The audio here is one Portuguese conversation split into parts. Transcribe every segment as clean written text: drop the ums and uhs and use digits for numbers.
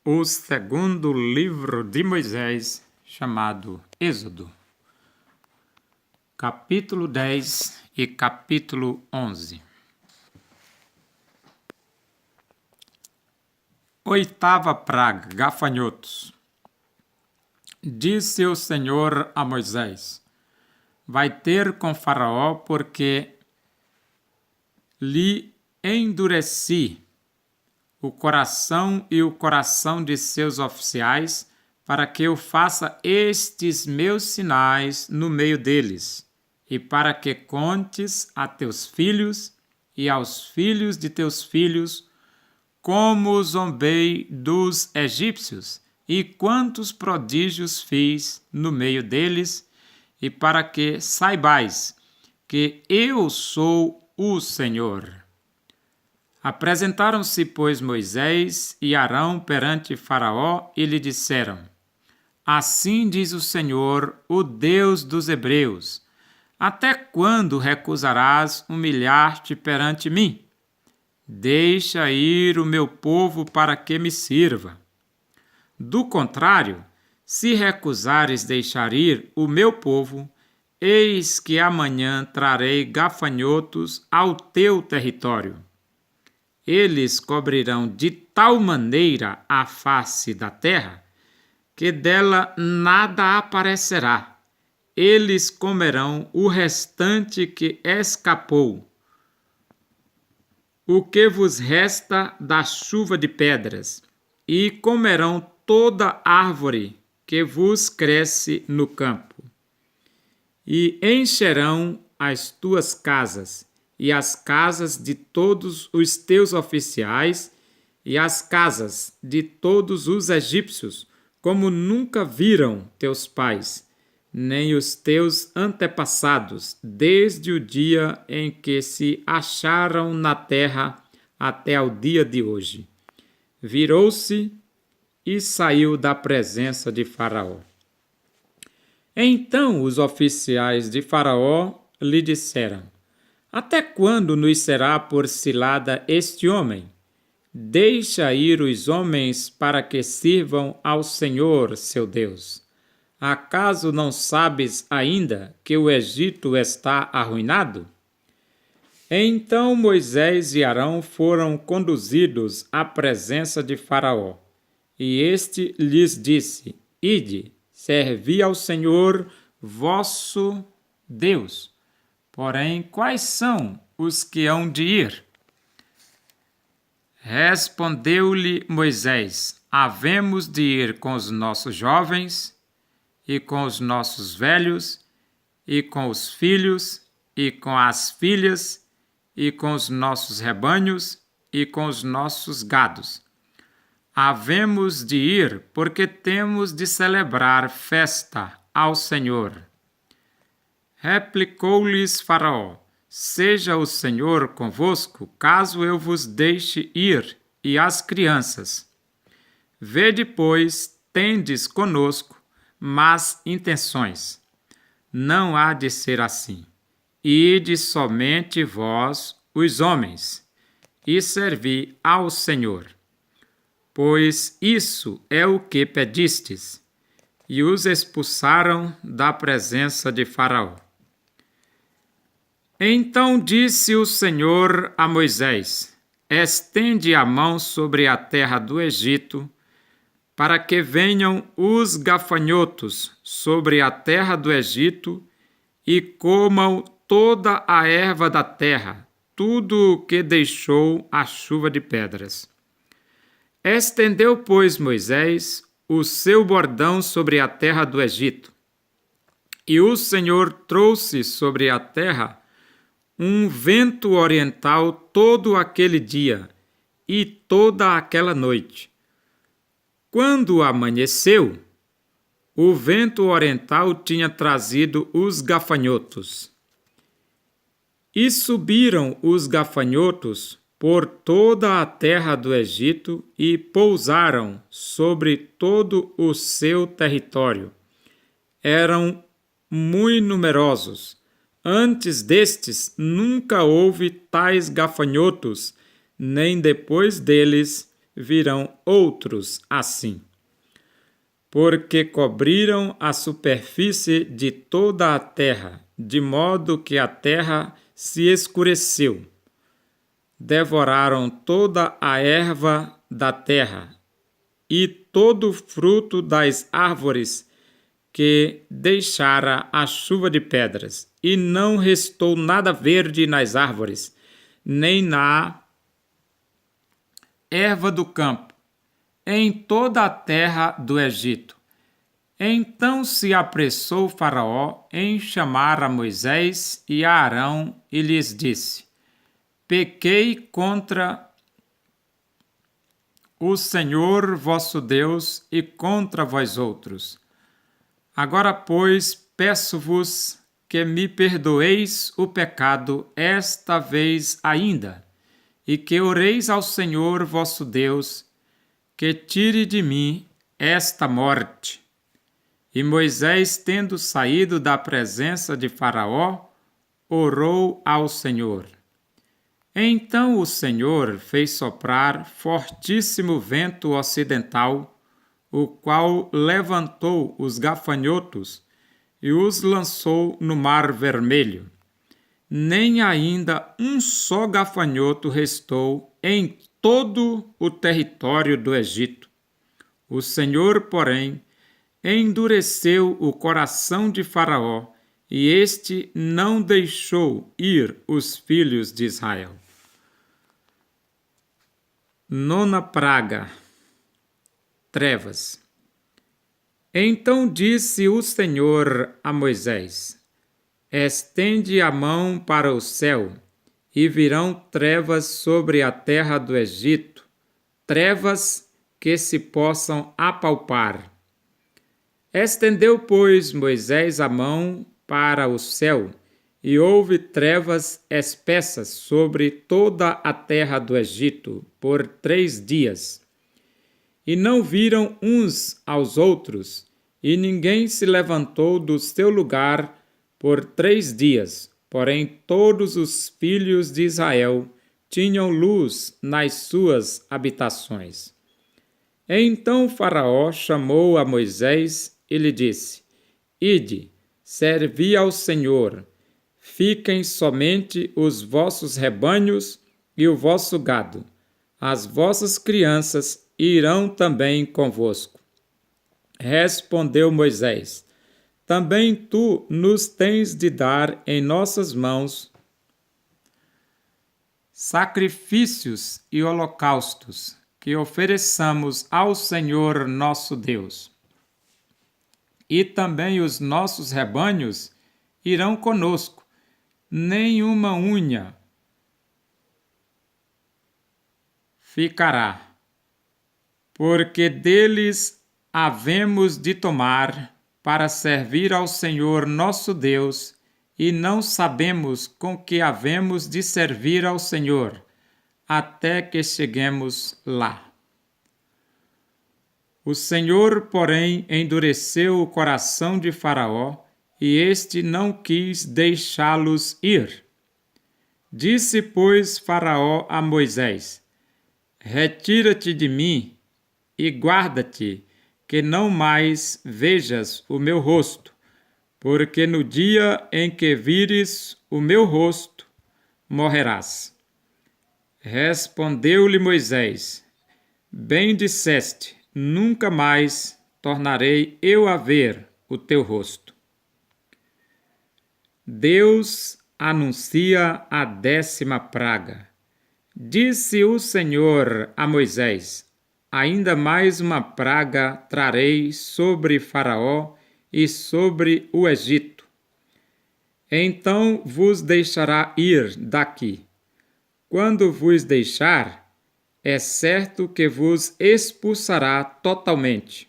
O segundo livro de Moisés, chamado Êxodo, capítulo 10 e capítulo 11. Oitava praga, gafanhotos. Disse o Senhor a Moisés: vai ter com Faraó, porque lhe endureci o coração e o coração de seus oficiais, para que eu faça estes meus sinais no meio deles, e para que contes a teus filhos e aos filhos de teus filhos como zombei dos egípcios e quantos prodígios fiz no meio deles, e para que saibais que eu sou o Senhor. Apresentaram-se, pois, Moisés e Arão perante Faraó e lhe disseram: assim diz o Senhor, o Deus dos Hebreus: até quando recusarás humilhar-te perante mim? Deixa ir o meu povo para que me sirva. Do contrário, se recusares deixar ir o meu povo, eis que amanhã trarei gafanhotos ao teu território. Eles cobrirão de tal maneira a face da terra, que dela nada aparecerá. Eles comerão o restante que escapou, o que vos resta da chuva de pedras, e comerão toda árvore que vos cresce no campo. E encherão as tuas casas, e as casas de todos os teus oficiais, e as casas de todos os egípcios, como nunca viram teus pais, nem os teus antepassados, desde o dia em que se acharam na terra até ao dia de hoje. Virou-se e saiu da presença de Faraó. Então os oficiais de Faraó lhe disseram: até quando nos será por cilada este homem? Deixa ir os homens para que sirvam ao Senhor, seu Deus. Acaso não sabes ainda que o Egito está arruinado? Então Moisés e Arão foram conduzidos à presença de Faraó, e este lhes disse: ide, servi ao Senhor vosso Deus. Porém, quais são os que hão de ir? Respondeu-lhe Moisés: havemos de ir com os nossos jovens, e com os nossos velhos, e com os filhos, e com as filhas, e com os nossos rebanhos, e com os nossos gados. Havemos de ir, porque temos de celebrar festa ao Senhor. Replicou-lhes Faraó: seja o Senhor convosco, caso eu vos deixe ir, e as crianças. Vede, pois, tendes conosco más intenções. Não há de ser assim. Ide somente vós, os homens, e servi ao Senhor. Pois isso é o que pedistes. E os expulsaram da presença de Faraó. Então disse o Senhor a Moisés: estende a mão sobre a terra do Egito, para que venham os gafanhotos sobre a terra do Egito e comam toda a erva da terra, tudo o que deixou a chuva de pedras. Estendeu, pois, Moisés o seu bordão sobre a terra do Egito, e o Senhor trouxe sobre a terra um vento oriental todo aquele dia e toda aquela noite. Quando amanheceu, o vento oriental tinha trazido os gafanhotos. E subiram os gafanhotos por toda a terra do Egito e pousaram sobre todo o seu território. Eram muito numerosos. Antes destes nunca houve tais gafanhotos, nem depois deles virão outros assim. Porque cobriram a superfície de toda a terra, de modo que a terra se escureceu. Devoraram toda a erva da terra e todo o fruto das árvores que deixara a chuva de pedras, e não restou nada verde nas árvores, nem na erva do campo, em toda a terra do Egito. Então se apressou Faraó em chamar a Moisés e a Arão e lhes disse: Pequei contra o Senhor vosso Deus e contra vós outros. Agora, pois, peço-vos que me perdoeis o pecado esta vez ainda, e que oreis ao Senhor vosso Deus, que tire de mim esta morte. E Moisés, tendo saído da presença de Faraó, orou ao Senhor. Então o Senhor fez soprar fortíssimo vento ocidental, o qual levantou os gafanhotos e os lançou no Mar Vermelho. Nem ainda um só gafanhoto restou em todo o território do Egito. O Senhor, porém, endureceu o coração de Faraó, e este não deixou ir os filhos de Israel. Nona praga: trevas. Então disse o Senhor a Moisés: Estende a mão para o céu, e virão trevas sobre a terra do Egito, trevas que se possam apalpar. Estendeu, pois, Moisés a mão para o céu, e houve trevas espessas sobre toda a terra do Egito por 3 dias. E não viram uns aos outros, e ninguém se levantou do seu lugar por 3 dias. Porém, todos os filhos de Israel tinham luz nas suas habitações. Então Faraó chamou a Moisés e lhe disse: Ide, servi ao Senhor, fiquem somente os vossos rebanhos e o vosso gado. As vossas crianças irão também convosco. Respondeu Moisés: Também tu nos tens de dar em nossas mãos sacrifícios e holocaustos que ofereçamos ao Senhor nosso Deus. E também os nossos rebanhos irão conosco, nenhuma unha ficará, porque deles havemos de tomar para servir ao Senhor nosso Deus, e não sabemos com que havemos de servir ao Senhor, até que cheguemos lá. O Senhor, porém, endureceu o coração de Faraó, e este não quis deixá-los ir. Disse, pois, Faraó a Moisés: Retira-te de mim e guarda-te, que não mais vejas o meu rosto, porque no dia em que vires o meu rosto, morrerás. Respondeu-lhe Moisés: Bem disseste, nunca mais tornarei eu a ver o teu rosto. Deus anuncia a 10ª praga. Disse o Senhor a Moisés: Ainda mais uma praga trarei sobre Faraó e sobre o Egito. Então vos deixará ir daqui. Quando vos deixar, é certo que vos expulsará totalmente.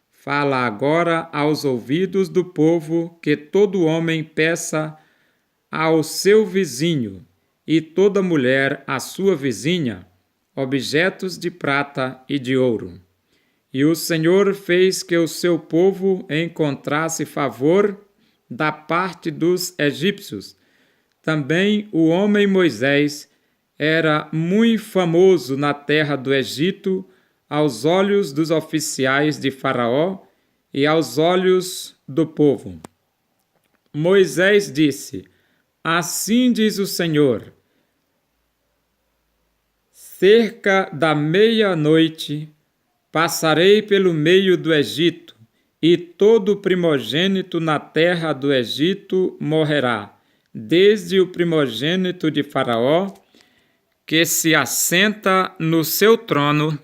Fala agora aos ouvidos do povo que todo homem peça ao seu vizinho e toda mulher à sua vizinha objetos de prata e de ouro. E o Senhor fez que o seu povo encontrasse favor da parte dos egípcios. Também o homem Moisés era muito famoso na terra do Egito aos olhos dos oficiais de Faraó e aos olhos do povo. Moisés disse: Assim diz o Senhor: cerca da meia-noite passarei pelo meio do Egito, e todo primogênito na terra do Egito morrerá, desde o primogênito de Faraó, que se assenta no seu trono,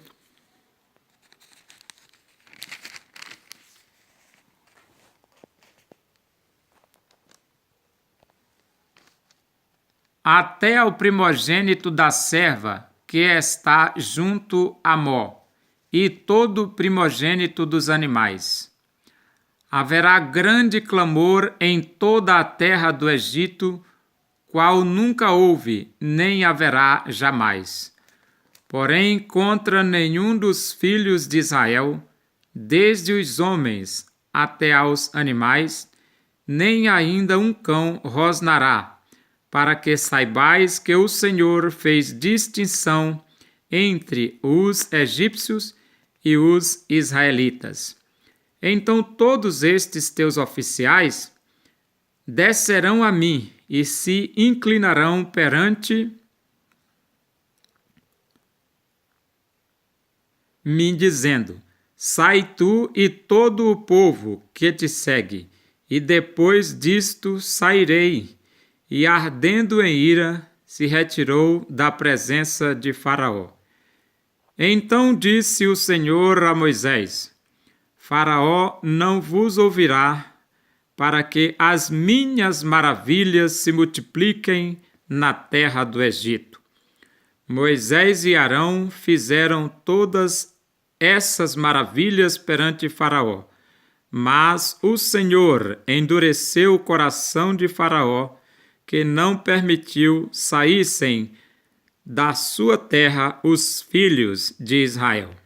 até ao primogênito da serva, que está junto a Mó, e todo primogênito dos animais. Haverá grande clamor em toda a terra do Egito, qual nunca houve, nem haverá jamais. Porém, contra nenhum dos filhos de Israel, desde os homens até aos animais, nem ainda um cão rosnará, para que saibais que o Senhor fez distinção entre os egípcios e os israelitas. Então todos estes teus oficiais descerão a mim e se inclinarão perante mim, dizendo: sai tu e todo o povo que te segue, e depois disto sairei. E ardendo em ira, se retirou da presença de Faraó. Então disse o Senhor a Moisés: Faraó não vos ouvirá, para que as minhas maravilhas se multipliquem na terra do Egito. Moisés e Arão fizeram todas essas maravilhas perante Faraó, mas o Senhor endureceu o coração de Faraó, que não permitiu saíssem da sua terra os filhos de Israel.